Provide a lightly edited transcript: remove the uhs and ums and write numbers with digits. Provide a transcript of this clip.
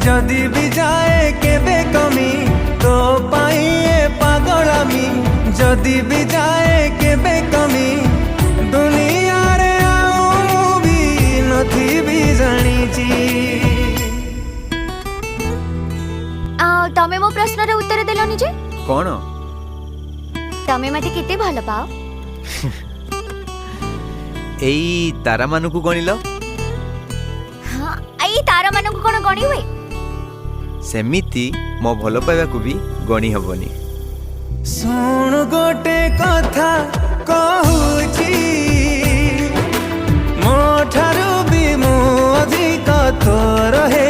जदि भी जाए केबे कमी तो पाइए पागलामी जदि भी जाए केबे कमी दुनिया रे आऊं भी नथी भी जानी तमे मो प्रश्न रे उत्तर देलोनी जे कौन तमे मते केते भल पाओ एई तारा मानू गणिल हाँ आई तारा मानू कोन गणी हुए सेमिति मो भल पाइबा को भी गणी हबनी। सुन गोटे कथा कहूची मो ठारू भी मु अधिक तोर हे